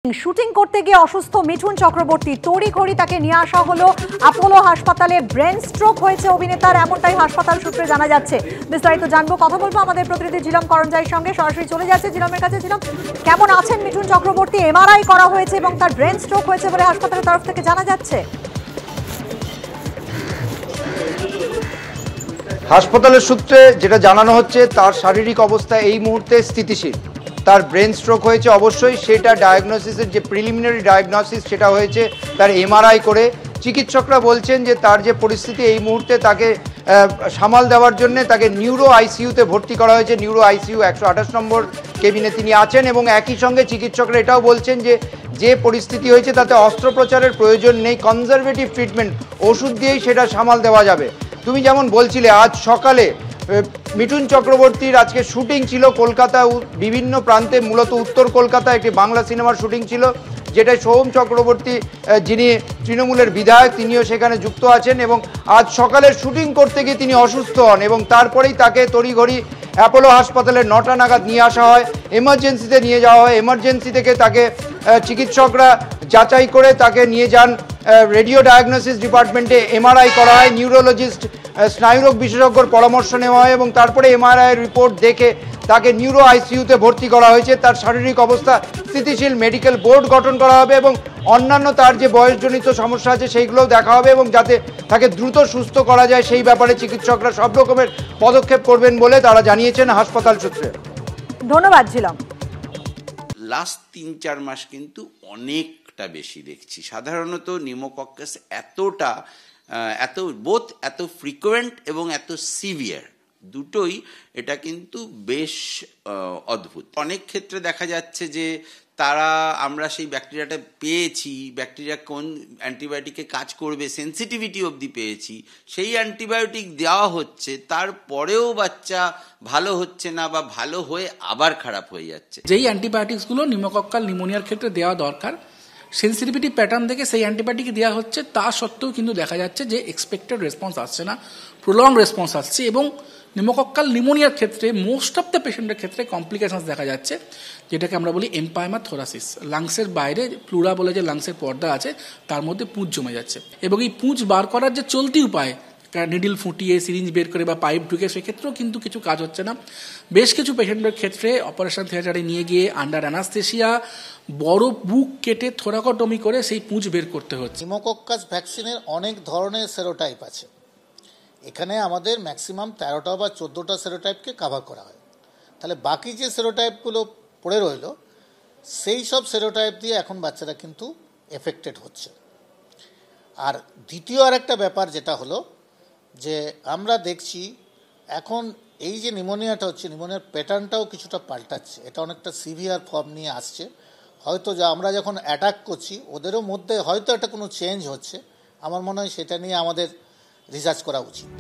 Shooting করতে গিয়ে অসুস্থ মিঠুন চক্রবর্তী, তড়িঘড়ি তাকে নিয়ে আসা হলো অ্যাপোলো হাসপাতালে। ব্রেন স্ট্রোক হয়েছে অভিনেতার, এমনটাই হাসপাতাল সূত্রে জানা যাচ্ছে। বিস্তারিত জানবো, কথা বলবো আমাদের প্রতিনিধি জিলম করঞ্জাইয়ের সঙ্গে। সরাসরি চলে যাচ্ছে জিলমের কাছে। জিলম, কেমন আছেন মিঠুন চক্রবর্তী? এমআরআই করা হয়েছে এবং তার ব্রেন স্ট্রোক হয়েছে বলে হাসপাতালের তরফ থেকে জানা যাচ্ছে। হাসপাতালের সূত্রে যেটা জানানো হচ্ছে, তার শারীরিক অবস্থা এই মুহূর্তে স্থিতিশীল। তার ব্রেন স্ট্রোক হয়েছে অবশ্যই, সেটা ডায়াগনোসিসের যে প্রিলিমিনারি ডায়াগনোসিস সেটা হয়েছে তার এমআরআই করে। চিকিৎসকরা বলছেন যে তার যে পরিস্থিতি এই মুহূর্তে, তাকে সামাল দেওয়ার জন্য তাকে নিউরো আইসিইউতে ভর্তি করা হয়েছে। নিউরো আইসিইউ 128 নম্বর কেবিনে তিনি আছেন এবং একই সঙ্গে চিকিৎসকরা এটাও বলছেন যে পরিস্থিতি হয়েছে তাতে অস্ত্রোপচারের প্রয়োজন নেই, কনজারভেটিভ ট্রিটমেন্ট, ওষুধ দিয়েই সেটা সামাল দেওয়া যাবে। তুমি যেমন বলছিলে, আজ সকালে মিঠুন চক্রবর্তীর আজকে শুটিং ছিল কলকাতা বিভিন্ন প্রান্তে, মূলত উত্তর কলকাতা একটি বাংলা সিনেমার শুটিং ছিল, যেটা সোহম চক্রবর্তী যিনি তৃণমূলের বিধায়ক তিনিও সেখানে যুক্ত আছেন। এবং আজ সকালের শুটিং করতে গিয়ে তিনি অসুস্থ হন এবং তারপরেই তাকে তড়িঘড়ি অ্যাপোলো হাসপাতালে 9টা নাগাদ নিয়ে আসা হয়, এমার্জেন্সিতে নিয়ে যাওয়া হয়। এমার্জেন্সি থেকে তাকে চিকিৎসকরা যাচাই করে তাকে নিয়ে যান রেডিও ডায়াগনোসিস ডিপার্টমেন্টে, এমআরআই করা হয়, নিউরোলজিস্ট স্নায়ুরোগ বিশেষজ্ঞর পরামর্শ নেওয়া হয় এবং তারপরে এমআরআই রিপোর্ট দেখে তাকে নিউরো আইসিইউতে ভর্তি করা হয়েছে। তার শারীরিক অবস্থা স্থিতিশীল, মেডিকেল বোর্ড গঠন করা হবে এবং অন্যান্য তার যে বয়সজনিত সমস্যা আছে সেইগুলোও দেখা হবে এবং যাতে তাকে দ্রুত সুস্থ করা যায় সেই ব্যাপারে চিকিৎসকরা সব রকমের পদক্ষেপ করবেন বলে তারা জানিয়েছেন হাসপাতাল সূত্রে। ধন্যবাদ জিলম। লাস্ট 3-4 মাস কিন্তু অনেকটা বেশি দেখছি। সাধারণত নিউমোকক্কাস এত ফ্রিকোয়েন্ট এবং এত সিভিয়ার দুটোই, এটা কিন্তু বেশ অদ্ভুত। অনেক ক্ষেত্রে দেখা যাচ্ছে যে আমরা সেই ব্যাকটেরিয়াটা পেয়েছি, ব্যাকটেরিয়া কোন অ্যান্টিবায়োটিকে কাজ করবে সেন্সিটিভিটি অবধি পেয়েছি, সেই অ্যান্টিবায়োটিক দেওয়া হচ্ছে, তারপরেও বাচ্চা ভালো হচ্ছে না বা ভালো হয়ে আবার খারাপ হয়ে যাচ্ছে। যেই অ্যান্টিবায়োটিক্সগুলো নিউমোকক্কাল নিউমোনিয়ার ক্ষেত্রে দেওয়া দরকার, সেন্সিটিভিটি প্যাটার্ন দেখে সেই অ্যান্টিবায়োটিক দেওয়া হচ্ছে, তা সত্ত্বেও কিন্তু দেখা যাচ্ছে যে এক্সপেক্টেড রেসপন্স আসছে না, প্রলং রেসপন্স আসছে। এবং নিউমোকক্কাল নিউমোনিয়ার ক্ষেত্রে মোস্ট অফ দ্য পেশেন্টের ক্ষেত্রে কমপ্লিকেশনস দেখা যাচ্ছে, যেটাকে আমরা বলি এম্পাইমা থোরাসিস। লাংসের বাইরে প্লুরা বলে যে লাংসের পর্দা আছে, তার মধ্যে পুঁজ জমে যাচ্ছে এবং এই পুঁজ বার করার যে চলতি উপায়, নিডল ফুটিয়ে সিরিঞ্জ বের করে বা পাইপ ঢুকে, সেক্ষেত্রেও কিন্তু কিছু কাজ হচ্ছে না। বেশ কিছু পেশেন্টের ক্ষেত্রে অপারেশন থিয়েটারে নিয়ে গিয়ে আন্ডার অ্যানাস্থেসিয়া বড় বুক কেটে থোরাকোটমি করে সেই পুঁজ বের করতে হচ্ছে। নিউমোকক্কাস ভ্যাকসিনের অনেক ধরনের সেরোটাইপ আছে। এখানে আমাদের ম্যাক্সিমাম 13টা বা 14টা সেরোটাইপকে কাভার করা হয়। তাহলে বাকি যে সেরোটাইপগুলো পড়ে রইল, সেই সব সেরোটাইপ দিয়ে এখন বাচ্চারা কিন্তু এফেক্টেড হচ্ছে। আর দ্বিতীয় আরেকটা ব্যাপার যেটা হলো যে আমরা দেখছি এখন এই যে নিউমোনিয়াটা হচ্ছে, নিউমোনিয়ার প্যাটার্নটাও কিছুটা পাল্টাচ্ছে, এটা অনেকটা সিভিয়ার ফর্ম নিয়ে আসছে। হয়তো আমরা যখন অ্যাটাক করছি ওদেরও মধ্যে হয়তো একটা কোনো চেঞ্জ হচ্ছে। আমার মনে হয় সেটা নিয়ে আমাদের রিসার্চ করা উচিত।